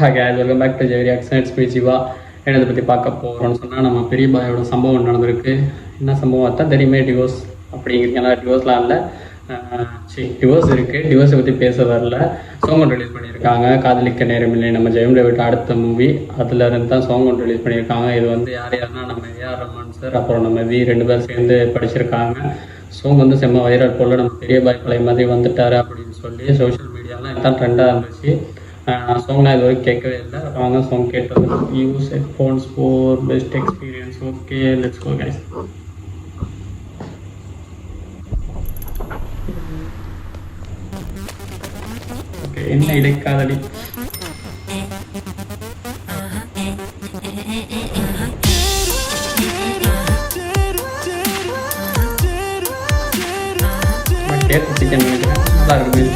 Welcome back to ஜெவரி actions P Jeeva. என்னதை பற்றி பார்க்க போகிறோம்னு சொன்னால், நம்ம பெரிய பாயோட சம்பவம் நடந்திருக்கு. என்ன சம்பவம் அதான் தெரியுமே, டிவோர்ஸ் அப்படிங்கிறீங்களா? டிவோர்ஸ்லாம் இல்லை, டிவோர்ஸ் இருக்குது. டிவோர்ஸை பற்றி பேச வரல. சாங் ஒன்று ரிலீஸ் பண்ணியிருக்காங்க, காதலிக்க நேரமில்லை, நம்ம ஜெயம் ரவியோட அடுத்த மூவி. அதில் இருந்து தான் சாங் ஒன்று ரிலீஸ் பண்ணியிருக்காங்க. இது வந்து யாருன்னா நம்ம ஏஆர் ரஹ்மான் சார், அப்புறம் நம்ம வி 2 பேர் சேர்ந்து படிச்சிருக்காங்க. சாங் வந்து செம்ம வைரல் போல், நம்ம பெரிய பாய் பழைய மாதிரி வந்துட்டார் அப்படின்னு சொல்லி சோஷியல் மீடியாலாம் இதுதான் ட்ரெண்டாக இருந்துச்சு. சாங்லாம் இது வரைக்கும் கேட்கவே இல்லை. அவங்க சாங் கேட்டது. Use headphones for best experience. Okay, let's go guys. Okay, என்ன இடைக்காதலி? கேட்டு சிக்கன் நினைக்கிறேன், நல்லா இருக்குது.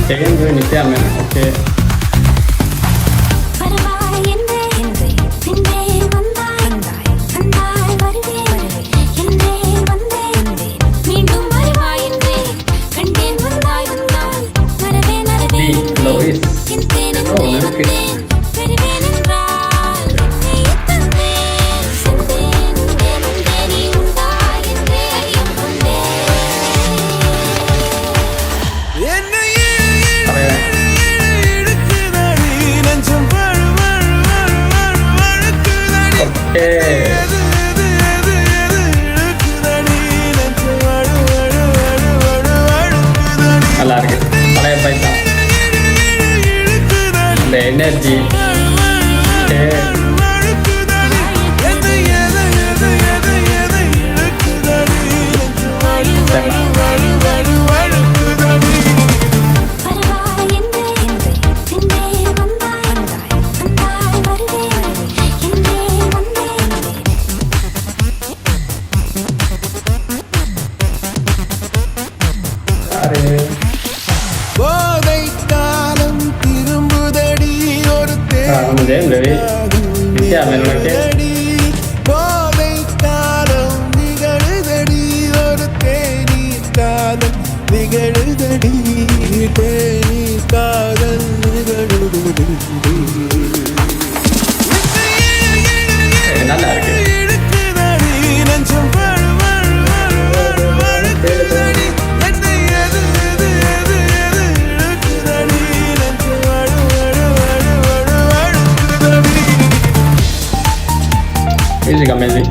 ஜெயம் ரவி நித்யா மேன். ஓகே, நல்லா இருக்கு. பழைய பைசா இந்த எனர்ஜி. ஜெயம் ரவி நித்யா மேன். ஓகே, நல்லா இருக்கு. Music amazing.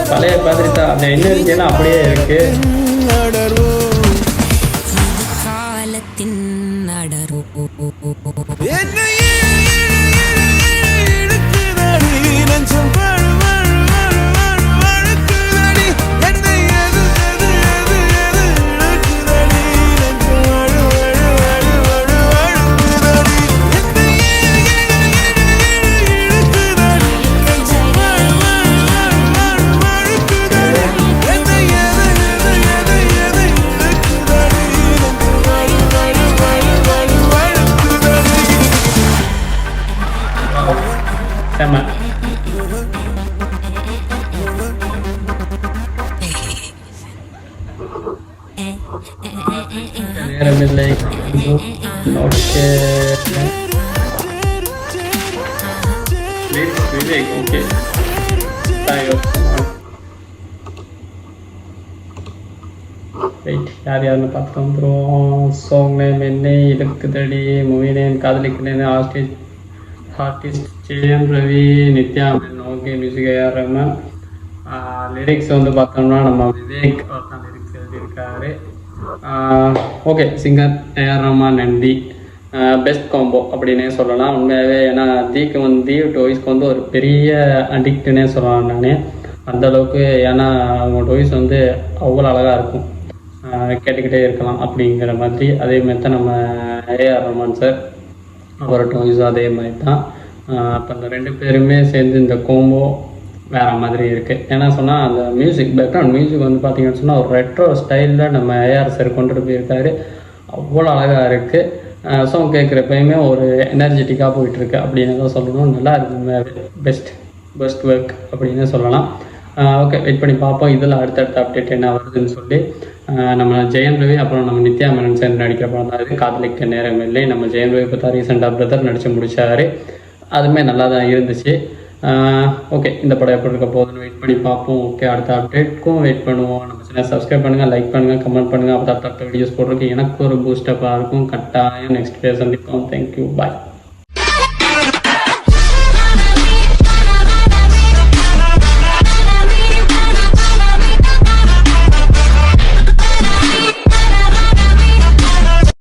பழைய மாதிரி தான் அந்த எனர்ஜியெல்லாம் அப்படியே இருக்கு. Sama. Nearly okay. Okay. Wait, யாருன்னு பார்த்தோம் ப்ரோ. சாங் நேம் என்ன இருக்குதடி? Movie name Kadhalikkiren. Artist Jayam Ravi Nithya Menen. Okay, music AR Rahman. Lyrics வந்து பார்த்தோம்னா நம்ம விவேக் அவர் தான் லிரிக்ஸ் எழுதியிருக்காரு. Okay, singer AR Rahman and the best combo அப்படின்னே சொல்லலாம் உண்மையாகவே. ஏன்னா தீக்கு வந்து டோய்ஸ்க்கு வந்து ஒரு பெரிய அடிக்ட்னே சொல்லலாம் நான் அந்தளவுக்கு. ஏன்னா அவங்க டோய்ஸ் வந்து அவ்வளோ அழகாக இருக்கும், கேட்டுக்கிட்டே இருக்கலாம் அப்படிங்கிற மாதிரி. அதே மாதிரி தான் நம்ம ஏஆர் ரஹ்மான் சார், அவர் டோய்ஸும் அதே மாதிரி தான். அப்போ அந்த 2 பேருமே சேர்ந்து இந்த கோம்போ வேறு மாதிரி இருக்குது. ஏன்னா சொன்னால் அந்த மியூசிக், பேக்ரவுண்ட் மியூசிக் வந்து பார்த்திங்கன்னு சொன்னால் ஒரு ரெட்ரோ ஸ்டைலில் நம்ம ஏஆர் சார் கொண்டுட்டு போயிருக்காரு. அவ்வளோ அழகாக இருக்குது. சாங் கேட்குறப்பயுமே ஒரு எனர்ஜெட்டிக்காக போயிட்டுருக்கு அப்படின்னு தான் சொல்லணும். நல்லா இருக்குது, பெஸ்ட் ஒர்க் அப்படின்னு சொல்லலாம். ஓகே, வெயிட் பண்ணி பார்ப்போம் இதில் அடுத்தடுத்த அப்டேட் என்ன வருதுன்னு சொல்லி. நம்ம ஜெயம் ரவி அப்புறம் நம்ம நித்யா மேனன் சேர்ந்து நடிக்கிற படம் தான் இது, காதலிக்க நேரம் இல்லை. நம்ம ஜெயம் ரவி பார்த்தா ரீசெண்டாக பிரதர் நடித்து முடித்தார், அதுவுமே நல்லா தான் இருந்துச்சு. ஓகே, இந்த படம் எப்படி இருக்க போகுதுன்னு வெயிட் பண்ணி பார்ப்போம். ஓகே, அடுத்த அப்டேட்க்கும் வெயிட் பண்ணுவோம். நம்ம சேனல் சப்ஸ்கிரைப் பண்ணுங்கள், லைக் பண்ணுங்கள், கமெண்ட் பண்ணுங்கள். அப்போ அடுத்த வீடியோஸ் போடுறதுக்கு எனக்கு ஒரு பூஸ்டப்பாக இருக்கும். கட்டாயம் நெக்ஸ்ட் டே சந்திப்போம். தேங்க்யூ, பாய்.